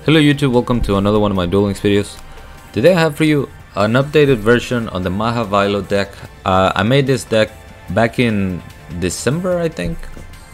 Hello YouTube, welcome to another one of my Duel Links videos. Today I have for you an updated version on the Maha Vailo deck. I made this deck back in December, I think,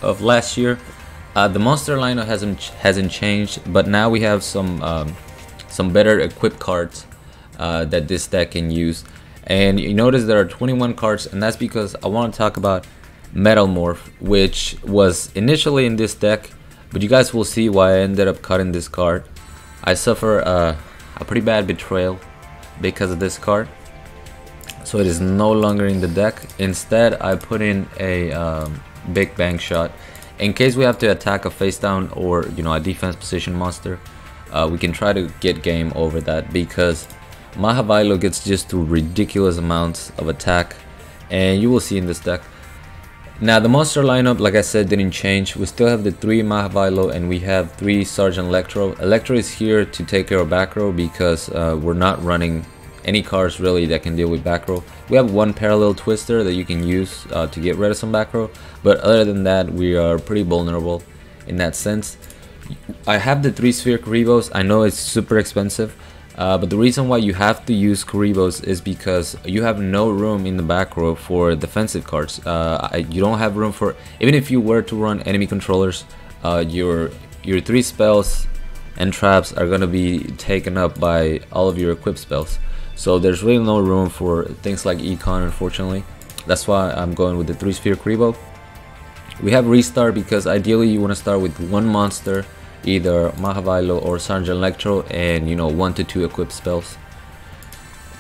of last year. The monster lineup hasn't changed, but now we have some better equipped cards that this deck can use. And you notice there are 21 cards, and that's because I want to talk about Metal Morph, which was initially in this deck, but you guys will see why I ended up cutting this card. I suffer a pretty bad betrayal because of this card, so it is no longer in the deck. Instead, I put in a big bang shot in case we have to attack a face down or a defense position monster. We can try to get game over that because Maha Vailo gets just to ridiculous amounts of attack, and you will see in this deck. Now the monster lineup, like I said, didn't change. We still have the 3 Maha Vailo and we have 3 Sergeant Electro. Electro is here to take care of back row because we're not running any cards really that can deal with back row. We have 1 Parallel Twister that you can use to get rid of some back row, but other than that we are pretty vulnerable in that sense. I have the 3 Sphere Kuribos. I know it's super expensive, but the reason why you have to use Kuribos is because you have no room in the back row for defensive cards. You don't have room for, even if you were to run enemy controllers, your 3 spells and traps are going to be taken up by all of your equipped spells. So there's really no room for things like Econ, unfortunately. That's why I'm going with the 3 Sphere Kuribo. We have Restart because ideally you want to start with 1 monster, either Maha Vailo or Sergeant Electro, and 1 to 2 equipped spells.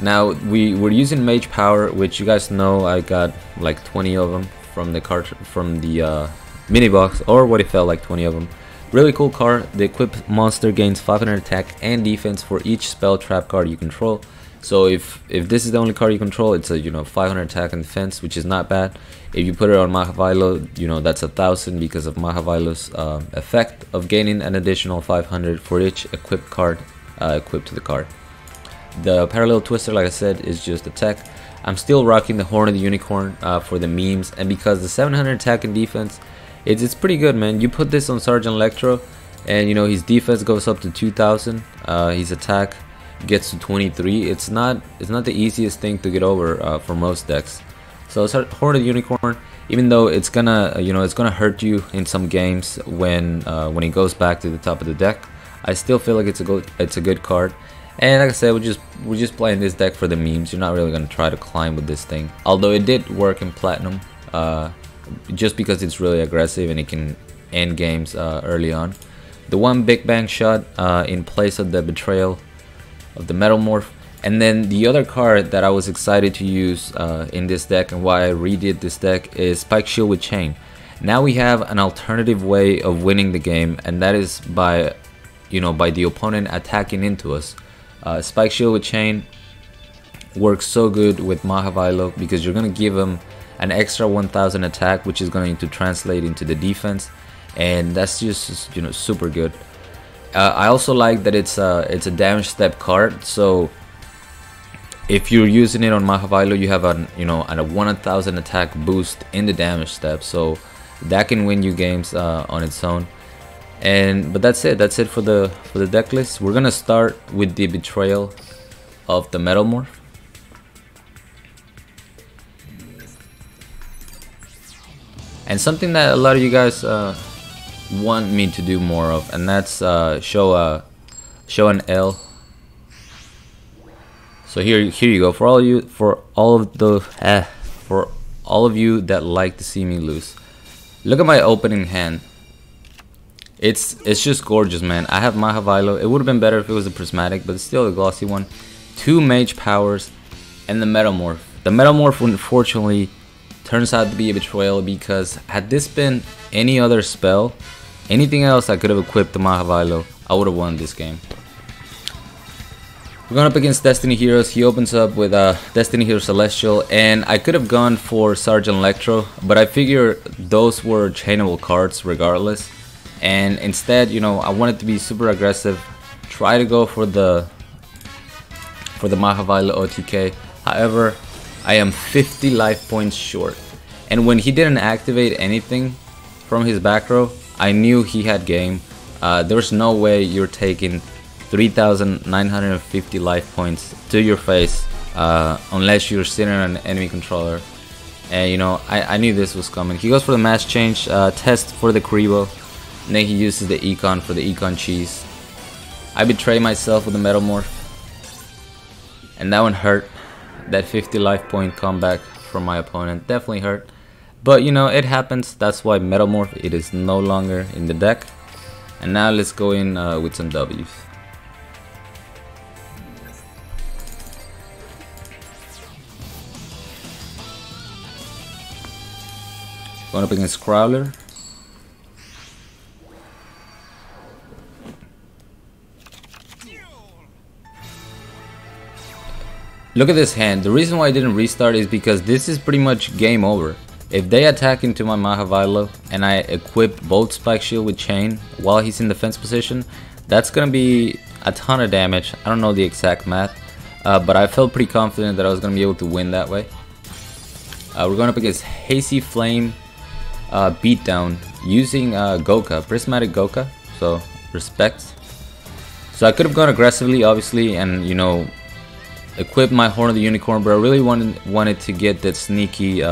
Now we're using Mage Power, which you guys know I got like 20 of them from the mini box, or what it felt like 20 of them. Really cool card. The equipped monster gains 500 attack and defense for each spell trap card you control. So if this is the only card you control, it's a 500 attack and defense, which is not bad. If you put it on Maha Vailo, that's 1000 because of Maha Vailo's effect of gaining an additional 500 for each equipped card equipped to the card. The Parallel Twister, like I said, is just a tech. I'm still rocking the Horn of the Unicorn for the memes, and because the 700 attack and defense, it's pretty good, man. You put this on Sergeant Electro, and his defense goes up to 2000. His attack gets to 23. It's not the easiest thing to get over for most decks. So Horn of the Unicorn, even though it's gonna it's gonna hurt you in some games when it goes back to the top of the deck, I still feel like it's a good card. And like I said, we're just playing this deck for the memes. You're not really gonna try to climb with this thing, although it did work in Platinum, just because it's really aggressive and it can end games early on. The 1 big bang shot in place of the betrayal of the Metal Morph. And then the other card that I was excited to use in this deck, and why I redid this deck, is Spike Shield with Chain. Now we have an alternative way of winning the game, and that is by the opponent attacking into us. Spike Shield with Chain works so good with Maha Vailo because you're gonna give him an extra 1000 attack, which is going to translate into the defense, and that's just super good. I also like that it's a damage step card, so if you're using it on Maha Vailo, you have a 1000 attack boost in the damage step, so that can win you games on its own. But that's it for the deck list. We're gonna start with the betrayal of the Metal Morph. And something that a lot of you guys want me to do more of, and that's show an L. So here you go, for all of you that like to see me lose. Look at my opening hand. It's just gorgeous, man. I have Maha Vailo. It would have been better if it was a prismatic, but it's still a glossy one. 2 Mage Powers and the Metal Morph. The Metal Morph, unfortunately, turns out to be a betrayal because had this been any other spell, anything else I could have equipped the Maha Vailo, I would have won this game. We're going up against Destiny Heroes. He opens up with Destiny Hero Celestial, and I could have gone for Sergeant Electro, but I figure those were chainable cards regardless. And instead, I wanted to be super aggressive, try to go for the Maha Vailo OTK. However, I am 50 life points short, and when he didn't activate anything from his back row, I knew he had game. There's no way you're taking 3,950 life points to your face, unless you're sitting on an enemy controller. And you know, I knew this was coming. He goes for the mass change, test for the Kribo, and then he uses the Econ for the Econ cheese. I betray myself with the Metamorph, and that one hurt. That 50 life point comeback from my opponent definitely hurt. But you know, it happens. That's why Metamorph, it is no longer in the deck. And now let's go in with some W's. Going up against Crowler. Look at this hand. The reason why I didn't restart is because this is pretty much game over. If they attack into my Maha Vailo and I equip Bolt Spike Shield with Chain while he's in defense position, that's gonna be a ton of damage. I don't know the exact math, but I felt pretty confident that I was gonna be able to win that way. We're going up against Hazy Flame Beatdown using Goka, Prismatic Goka, so respect. So I could have gone aggressively, obviously, and you know, equip my Horn of the Unicorn, but I really wanted to get that sneaky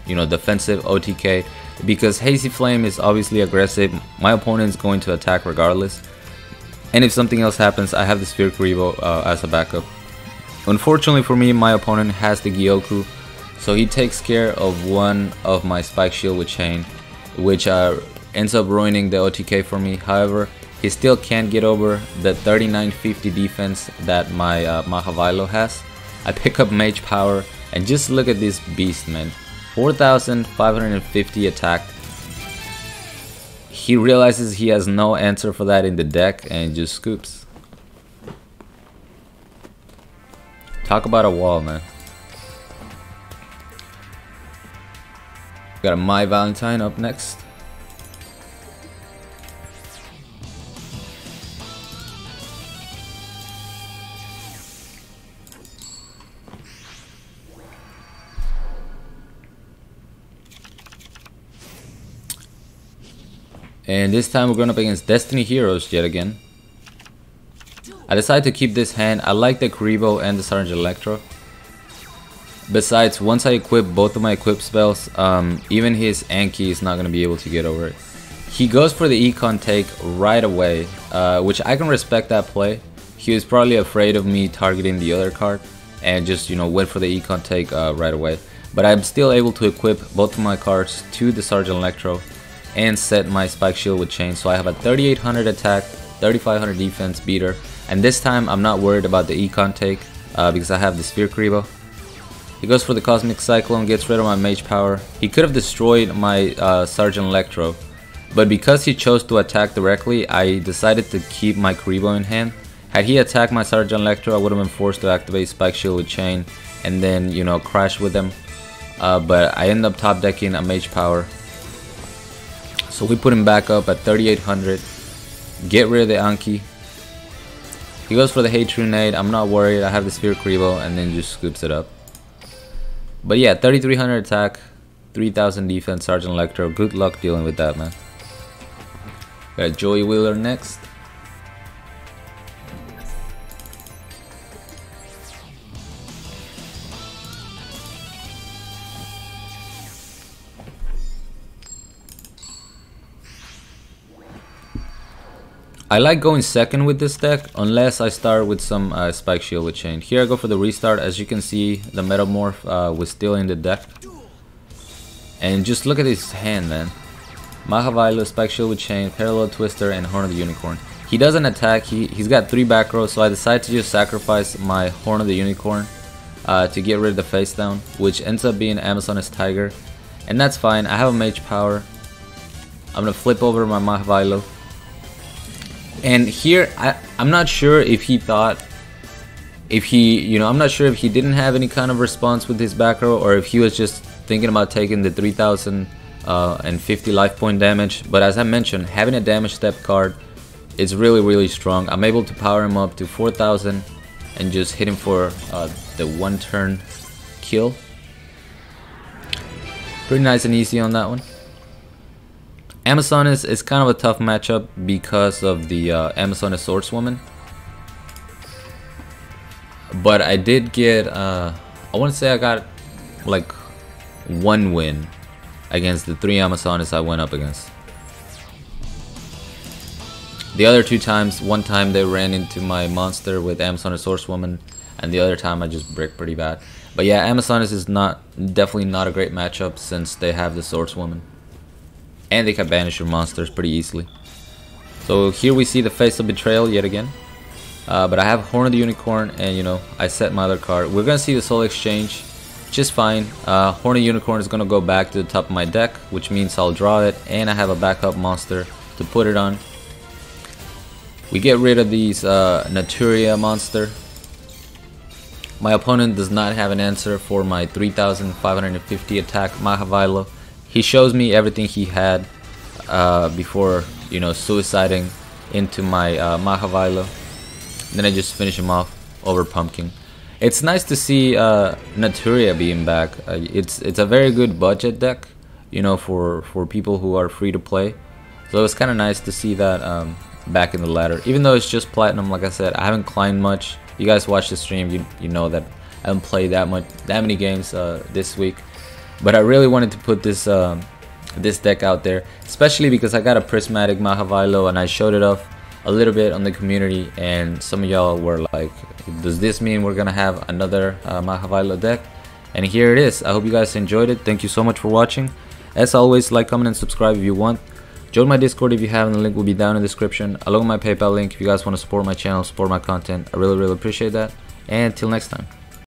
you know, defensive OTK, because Hazy Flame is obviously aggressive. My opponent is going to attack regardless, and if something else happens, I have the Sphere Kribo as a backup. Unfortunately for me, my opponent has the Gyoku, so he takes care of one of my Spike Shield with Chain, which ends up ruining the OTK for me. However, he still can't get over the 3950 defense that my Maha Vailo has. I pick up Mage Power, and just look at this beast, man. 4,550 attack. He realizes he has no answer for that in the deck and just scoops. Talk about a wall, man. Got a My Valentine up next. And this time we're going up against Destiny Heroes yet again. I decided to keep this hand. I like the Kribo and the Sergeant Electro. Besides, once I equip both of my equip spells, even his Anki is not going to be able to get over it. He goes for the Econ take right away, which I can respect that play. He was probably afraid of me targeting the other card and just, you know, went for the Econ take right away. But I'm still able to equip both of my cards to the Sergeant Electro and set my Spike Shield with Chain, so I have a 3800 attack, 3500 defense beater, and this time I'm not worried about the Econ take because I have the Sphere Kribo. He goes for the Cosmic Cyclone, gets rid of my Mage Power. He could have destroyed my Sergeant Electro, but because he chose to attack directly, I decided to keep my Kribo in hand. Had he attacked my Sergeant Electro, I would have been forced to activate Spike Shield with Chain and then, you know, crash with him. But I end up top decking a Mage Power. So we put him back up at 3800. Get rid of the Anki. He goes for the Hate Trunade. I'm not worried. I have the Sphere Kribo and then just scoops it up. But yeah, 3300 attack, 3000 defense, Sergeant Electro. Good luck dealing with that, man. Got Joey Wheeler next. I like going second with this deck unless I start with some Spike Shield with Chain. Here I go for the restart. As you can see, the Metamorph was still in the deck. And just look at his hand, man. Maha Vailo, Spike Shield with Chain, Parallel Twister, and Horn of the Unicorn. He doesn't attack. He's got 3 back rows, so I decided to just sacrifice my Horn of the Unicorn to get rid of the face down, which ends up being Amazoness Tiger. And that's fine. I have a Mage Power. I'm gonna flip over my Maha Vailo. And here, I'm not sure if he thought, I'm not sure if he didn't have any kind of response with his back row, or if he was just thinking about taking the 3050 life point damage. But as I mentioned, having a damage step card is really, really strong. I'm able to power him up to 4000 and just hit him for the 1 turn kill. Pretty nice and easy on that one. Amazoness is kind of a tough matchup because of the Amazoness Swordswoman. but I did get I want to say I got like 1 win against the 3 Amazonas I went up against. The other 2 times, one time they ran into my monster with Amazonas Swordswoman, and the other time I just bricked pretty bad. But yeah, Amazonas is definitely not a great matchup since they have the Swordswoman, and they can banish your monsters pretty easily. So here we see the face of betrayal yet again. But I have Horn of the Unicorn, and you know, I set my other card. We're gonna see the Soul Exchange just fine. Horn of the Unicorn is gonna go back to the top of my deck, which means I'll draw it, and I have a backup monster to put it on. We get rid of these Naturia monster. My opponent does not have an answer for my 3550 attack Maha Vailo. He shows me everything he had before, you know, suiciding into my Maha Vailo. Then I just finish him off over Pumpkin. It's nice to see Naturia being back. It's a very good budget deck, you know, for people who are free to play. So it's kind of nice to see that back in the ladder. Even though it's just platinum, like I said, I haven't climbed much. You guys watch the stream, you know that I haven't played that many games this week. But I really wanted to put this this deck out there, especially because I got a prismatic Maha Vailo and I showed it off a little bit on the community, and some of y'all were like, does this mean we're gonna have another Maha Vailo deck? And here it is. I hope you guys enjoyed it. Thank you so much for watching. As always, like, comment, and subscribe if you want. Join my Discord if you haven't. The link will be down in the description, along with my PayPal link if you guys want to support my channel, support my content. I really appreciate that. And until next time.